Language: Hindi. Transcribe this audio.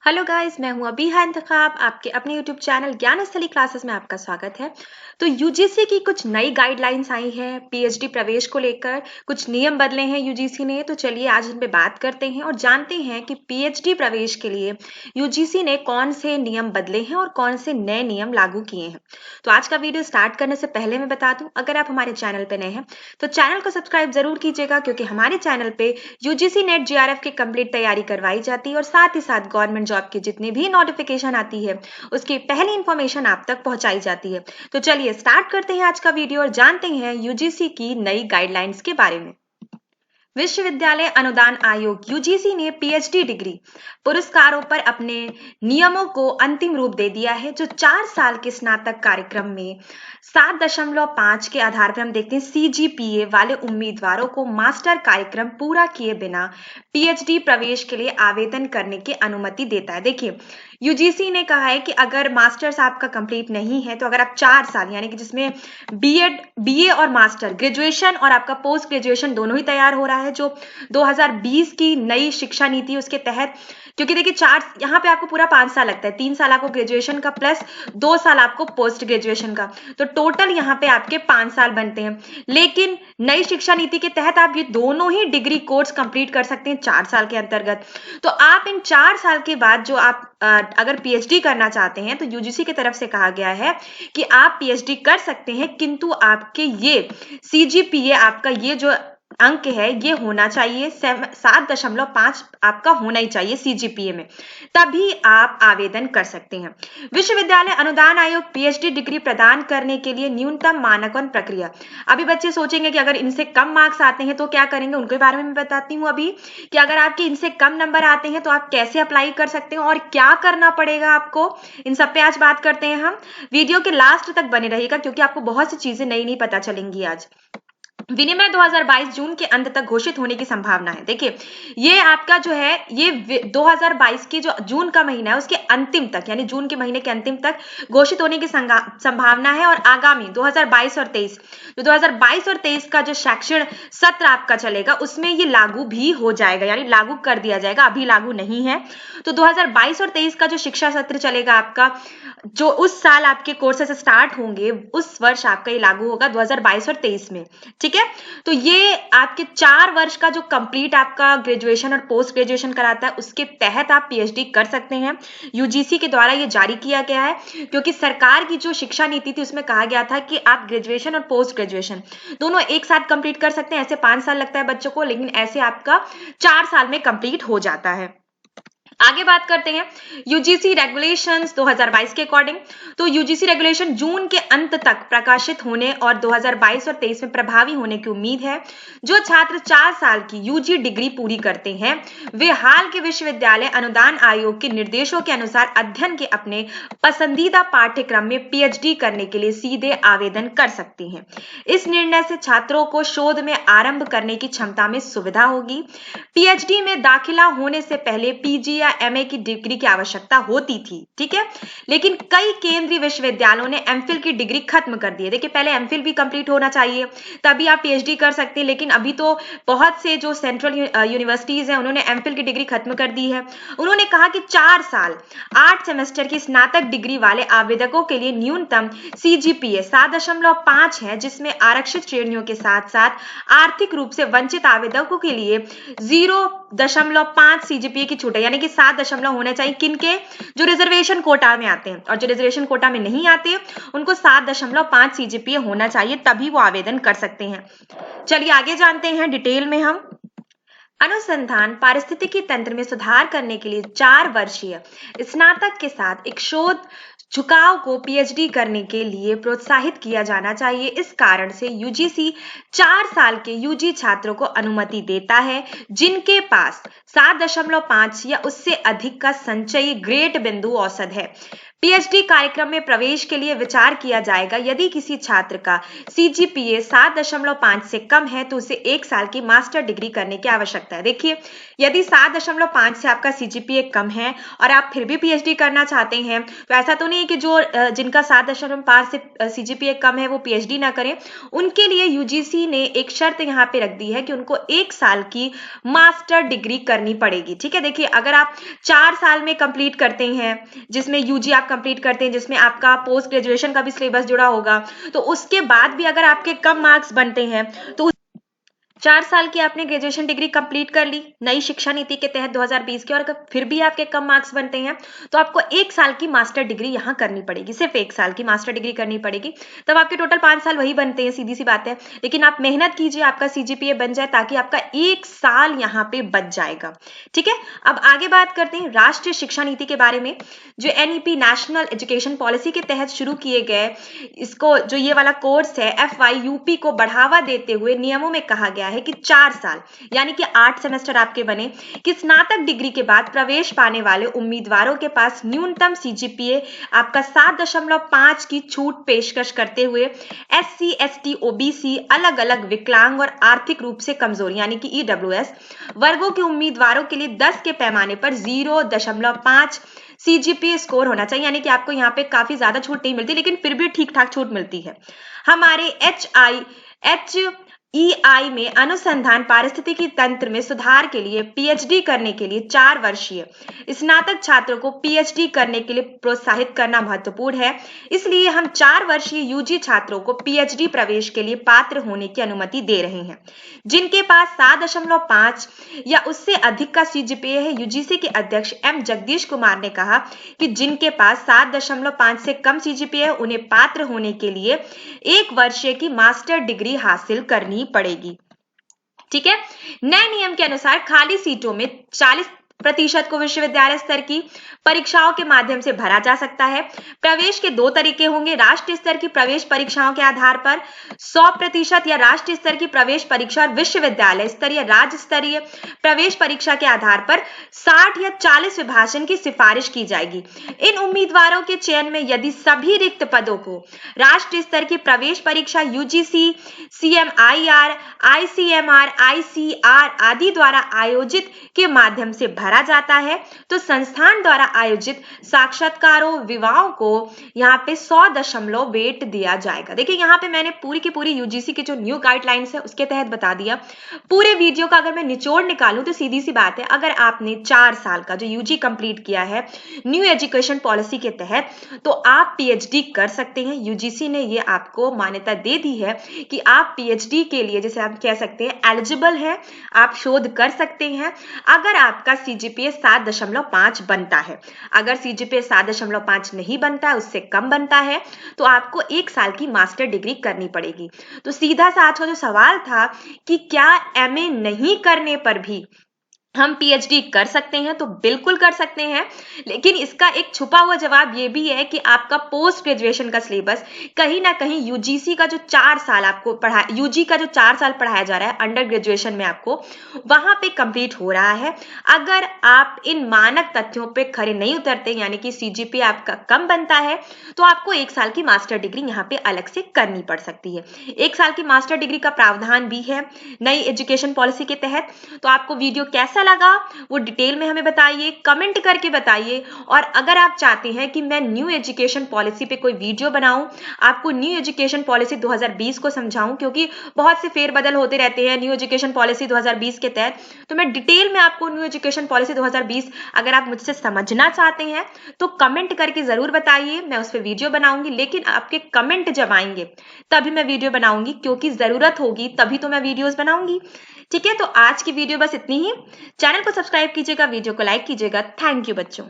हेलो गाइस, मैं हूं अबीहा इंतखाब। आपके अपने यूट्यूब चैनल ज्ञानस्थली क्लासेस में आपका स्वागत है। तो यूजीसी की कुछ नई गाइडलाइंस आई हैं पीएचडी प्रवेश को लेकर। कुछ नियम बदले हैं यूजीसी ने, तो चलिए आज इन पे बात करते हैं और जानते हैं कि पीएचडी प्रवेश के लिए यूजीसी ने कौन से नियम बदले हैं और कौन से नए नियम लागू किए हैं। तो आज का वीडियो स्टार्ट करने से पहले मैं बता दूं, अगर आप हमारे चैनल पे नए हैं तो चैनल को सब्सक्राइब जरूर कीजिएगा, क्योंकि हमारे चैनल पे यूजीसी नेट जीआरएफ की कंप्लीट तैयारी करवाई जाती है और साथ ही साथ गवर्नमेंट जॉब की जितनी भी नोटिफिकेशन आती है उसकी पहली इंफॉर्मेशन आप तक पहुंचाई जाती है। तो चलिए स्टार्ट करते हैं आज का वीडियो और जानते हैं यूजीसी की नई गाइडलाइंस के बारे में। विश्वविद्यालय अनुदान आयोग यूजीसी ने पीएचडी डिग्री पुरस्कारों पर अपने नियमों को अंतिम रूप दे दिया है। जो 4 साल के स्नातक कार्यक्रम में 7.5 के आधार पर हम देखते हैं सीजीपीए वाले उम्मीदवारों को मास्टर कार्यक्रम पूरा किए बिना पीएचडी प्रवेश के लिए आवेदन करने की अनुमति देता है। देखिए, यूजीसी ने कहा है कि अगर मास्टर्स आपका कंप्लीट नहीं है तो अगर आप 4 साल यानी कि जिसमें बीए और मास्टर ग्रेजुएशन और आपका पोस्ट ग्रेजुएशन दोनों ही तैयार हो रहा है, जो 2020 की नई शिक्षा नीति उसके तहत, क्योंकि देखिए यहाँ पे आपको पूरा 5 साल लगता है, 3 साल आपको ग्रेजुएशन का प्लस 2 साल आपको पोस्ट ग्रेजुएशन का, तो टोटल यहाँ पे आपके 5 साल बनते हैं। लेकिन नई शिक्षा नीति के तहत आप ये दोनों ही डिग्री कोर्स कंप्लीट कर सकते हैं 4 साल के अंतर्गत। तो आप इन 4 साल के बाद जो आप अगर पीएचडी करना चाहते हैं तो यूजीसी की तरफ से कहा गया है कि आप पीएचडी कर सकते हैं, किंतु आपके ये सीजीपीए आपका ये जो अंक है ये होना चाहिए 7.5 आपका होना ही चाहिए सीजीपीए में, तभी आप आवेदन कर सकते हैं। विश्वविद्यालय अनुदान आयोग पीएचडी डिग्री प्रदान करने के लिए न्यूनतम मानक और प्रक्रिया। अभी बच्चे सोचेंगे कि अगर इनसे कम मार्क्स आते हैं तो क्या करेंगे, उनके बारे में मैं बताती हूँ अभी कि अगर आपके इनसे कम नंबर आते हैं तो आप कैसे अप्लाई कर सकते हैं और क्या करना पड़ेगा आपको, इन सब पे आज बात करते हैं हम। वीडियो के लास्ट तक बने रहिएगा क्योंकि आपको बहुत सी चीजें नई नई पता चलेंगी आज। विनिमय 2022 जून के अंत तक घोषित होने की संभावना है। देखिए, ये आपका जो है ये 2022 की जो जून का महीना है उसके अंतिम तक, यानी जून के महीने के अंतिम तक घोषित होने की संभावना है। और आगामी 2022 और 23 जो 2022 और 23 का जो शैक्षणिक सत्र आपका चलेगा उसमें ये लागू भी हो जाएगा, यानी लागू कर दिया जाएगा, अभी लागू नहीं है। तो 2022 और 23 का जो शिक्षा सत्र चलेगा आपका, जो उस साल आपके कोर्सेस स्टार्ट होंगे उस वर्ष आपका ये लागू होगा 2022 और 23 में। ठीक है, तो ये आपके 4 वर्ष का जो कंप्लीट आपका ग्रेजुएशन और पोस्ट ग्रेजुएशन कराता है उसके तहत आप पीएचडी कर सकते हैं। यूजीसी के द्वारा ये जारी किया गया है, क्योंकि सरकार की जो शिक्षा नीति थी उसमें कहा गया था कि आप ग्रेजुएशन और पोस्ट ग्रेजुएशन दोनों एक साथ कंप्लीट कर सकते हैं। ऐसे 5 साल लगता है बच्चों को, लेकिन ऐसे आपका 4 साल में कंप्लीट हो जाता है। आगे बात करते हैं यूजीसी रेगुलेशंस 2022 के अकॉर्डिंग। तो यूजीसी रेगुलेशन जून के अंत तक प्रकाशित होने और 2022 और 23 में प्रभावी होने की उम्मीद है। जो छात्र 4 साल की यूजी डिग्री पूरी करते हैं वे हाल के विश्वविद्यालय अनुदान आयोग के निर्देशों के अनुसार अध्ययन के अपने पसंदीदा पाठ्यक्रम में पीएचडी करने के लिए सीधे आवेदन कर सकते हैं। इस निर्णय से छात्रों को शोध में आरंभ करने की क्षमता में सुविधा होगी। पीएचडी में दाखिला होने से पहले पीजी या एमए की डिग्री की आवश्यकता होती थी, ठीक है, लेकिन कई केंद्रीय विश्वविद्यालयों ने एमफिल की डिग्री खत्म कर दी है। देखिए, पहले एमफिल भी कंप्लीट होना चाहिए तभी आप पीएचडी कर सकते हैं, लेकिन अभी तो बहुत से जो सेंट्रल यूनिवर्सिटीज हैं उन्होंने एमफिल की डिग्री खत्म कर दी है। उन्होंने कहा कि 4 साल 8 सेमेस्टर की स्नातक डिग्री वाले आवेदकों के लिए न्यूनतम सीजीपीए 7.5 है, जिसमें आरक्षित श्रेणियों के साथ साथ आर्थिक रूप से वंचित आवेदकों के लिए 0.5 सीजीपीए की छूट है, यानी कि 7 होने चाहिए किनके, जो रिजर्वेशन कोटा में आते हैं, और जो रिजर्वेशन कोटा में नहीं आते उनको 7.5 सीजीपीए होना चाहिए, तभी वो आवेदन कर सकते हैं। चलिए आगे जानते हैं डिटेल में हम। अनुसंधान पारिस्थितिकी तंत्र में सुधार करने के लिए 4 वर्षीय स्नातक के साथ एक शोध झुकाव को पीएचडी करने के लिए प्रोत्साहित किया जाना चाहिए। इस कारण से यूजीसी 4 साल के यूजी छात्रों को अनुमति देता है जिनके पास 7.5 या उससे अधिक का संचयी ग्रेड बिंदु औसत है। पीएचडी कार्यक्रम में प्रवेश के लिए विचार किया जाएगा यदि किसी छात्र का सीजीपीए 7.5 से कम है तो उसे 1 साल की मास्टर डिग्री करने की आवश्यकता है। देखिए, यदि 7.5 से आपका सीजीपीए कम है और आप फिर भी पीएचडी करना चाहते हैं, तो ऐसा तो नहीं है कि जो जिनका 7.5 से सीजीपीए कम है वो पीएचडी ना करें। उनके लिए यूजीसी ने एक शर्त यहाँ पे रख दी है कि उनको 1 साल की मास्टर डिग्री करनी पड़ेगी। ठीक है, देखिए, अगर आप 4 साल में कंप्लीट करते हैं, जिसमें यूजी आप कंप्लीट करते हैं, जिसमें आपका पोस्ट ग्रेजुएशन का भी सिलेबस जुड़ा होगा, तो उसके बाद भी अगर आपके कम मार्क्स बनते हैं तो 4 साल की आपने ग्रेजुएशन डिग्री कंप्लीट कर ली नई शिक्षा नीति के तहत 2020 के, और फिर भी आपके कम मार्क्स बनते हैं तो आपको 1 साल की मास्टर डिग्री यहाँ करनी पड़ेगी, सिर्फ 1 साल की मास्टर डिग्री करनी पड़ेगी। तब आपके टोटल 5 साल वही बनते हैं, सीधी सी बात है। लेकिन आप मेहनत कीजिए, आपका सीजीपीए बन जाए, ताकि आपका 1 साल यहाँ पे बच जाएगा। ठीक है, अब आगे बात करते हैं राष्ट्रीय शिक्षा नीति के बारे में। जो एनईपी नेशनल एजुकेशन पॉलिसी के तहत शुरू किए गए इसको, जो ये वाला कोर्स है FYUP को बढ़ावा देते हुए नियमों में कहा गया है कि 4 साल यानी कि 8 सेमेस्टर आपके बने कि स्नातक डिग्री के बाद प्रवेश पाने वाले उम्मीदवारों के पास न्यूनतम सीजीपीए आपका 7.5 की छूट पेशकश करते हुए SC ST OBC अलग अलग विकलांग और आर्थिक रूप से कमजोर यानी कि EWS वर्गों के उम्मीदवारों के लिए 10 के पैमाने पर 0.5 सीजीपीए स्कोर होना चाहिए। यानी कि आपको यहाँ पे काफी ज्यादा छूट नहीं मिलती, लेकिन फिर भी ठीक ठाक छूट मिलती है। हमारे HEI में अनुसंधान पारिस्थितिकी तंत्र में सुधार के लिए पीएचडी करने के लिए 4 वर्षीय स्नातक छात्रों को पीएचडी करने के लिए प्रोत्साहित करना महत्वपूर्ण है। इसलिए हम 4 वर्षीय यूजी छात्रों को पीएचडी प्रवेश के लिए पात्र होने की अनुमति दे रहे हैं जिनके पास 7.5 या उससे अधिक का सीजीपीए है। यूजीसी के अध्यक्ष M जगदीश कुमार ने कहा कि जिनके पास 7.5 से कम सीजीपीए है उन्हें पात्र होने के लिए 1 वर्षीय की मास्टर डिग्री हासिल करनी पड़ेगी। ठीक है, नए नियम के अनुसार खाली सीटों में 40% को विश्वविद्यालय स्तर की परीक्षाओं के माध्यम से भरा जा सकता है। प्रवेश के 2 तरीके होंगे, राष्ट्रीय स्तर की प्रवेश परीक्षाओं के आधार पर 100% या राष्ट्रीय स्तर की प्रवेश परीक्षा और विश्वविद्यालय स्तरीय राज्य स्तरीय प्रवेश परीक्षा के आधार पर 60 या 40 विभाजन की सिफारिश की जाएगी। इन उम्मीदवारों के चयन में यदि सभी रिक्त पदों को राष्ट्रीय स्तर की प्रवेश परीक्षा यूजीसी, CMIR, ICMR, ICR आदि द्वारा आयोजित के माध्यम से भरा जाता है तो संस्थान द्वारा आयोजित साक्षात्कारों विवाहों को यहाँ पे 100 वेट दिया जाएगा। देखिए, यहाँ पे मैंने पूरी की पूरी यूजीसी की जो न्यू गाइडलाइंस है उसके तहत बता दिया। पूरे वीडियो का अगर मैं निचोड़ निकालूं तो सीधी सी बात है, अगर आपने 4 साल का जो यूजी कंप्लीट किया है न्यू एजुकेशन पॉलिसी के तहत तो आप पीएचडी कर सकते हैं। यूजीसी ने ये आपको मान्यता दे दी है कि आप पीएचडी के लिए, जैसे आप कह सकते हैं, एलिजिबल है, आप शोध कर सकते हैं अगर आपका सीजीपीए 7.5 बनता है। अगर सीजीपीए 7.5 नहीं बनता है, उससे कम बनता है, तो आपको 1 साल की मास्टर डिग्री करनी पड़ेगी। तो सीधा सा आज का जो सवाल था कि क्या एमए नहीं करने पर भी हम पीएचडी कर सकते हैं, तो बिल्कुल कर सकते हैं। लेकिन इसका एक छुपा हुआ जवाब ये भी है कि आपका पोस्ट ग्रेजुएशन का सिलेबस कहीं ना कहीं यूजीसी का जो 4 साल आपको पढ़ा, यूजी का जो 4 साल पढ़ाया जा रहा है अंडर ग्रेजुएशन में, आपको वहां पे कंप्लीट हो रहा है। अगर आप इन मानक तथ्यों पे खरे नहीं उतरते, यानी कि सीजीपीए आपका कम बनता है, तो आपको 1 साल की मास्टर डिग्री यहाँ पे अलग से करनी पड़ सकती है। 1 साल की मास्टर डिग्री का प्रावधान भी है नई एजुकेशन पॉलिसी के तहत। तो आपको वीडियो कैसा लगा वो डिटेल में हमें बताइए, कमेंट करके बताइए। और अगर आप चाहते हैं कि मैं न्यू एजुकेशन पॉलिसी पे कोई वीडियो बनाऊं, आपको न्यू एजुकेशन पॉलिसी 2020 को समझाऊं, क्योंकि बहुत से फेरबदल होते रहते हैं न्यू एजुकेशन पॉलिसी 2020 के तहत, तो मैं डिटेल में आपको न्यू एजुकेशन पॉलिसी 2020 अगर आप मुझसे समझना चाहते हैं तो कमेंट करके जरूर बताइए, मैं उस पर वीडियो बनाऊंगी। लेकिन आपके कमेंट जब आएंगे तभी मैं वीडियो बनाऊंगी, क्योंकि जरूरत होगी तभी तो मैं वीडियोस बनाऊंगी। ठीक है, तो आज की वीडियो बस इतनी ही। चैनल को सब्सक्राइब कीजिएगा, वीडियो को लाइक कीजिएगा। थैंक यू बच्चों।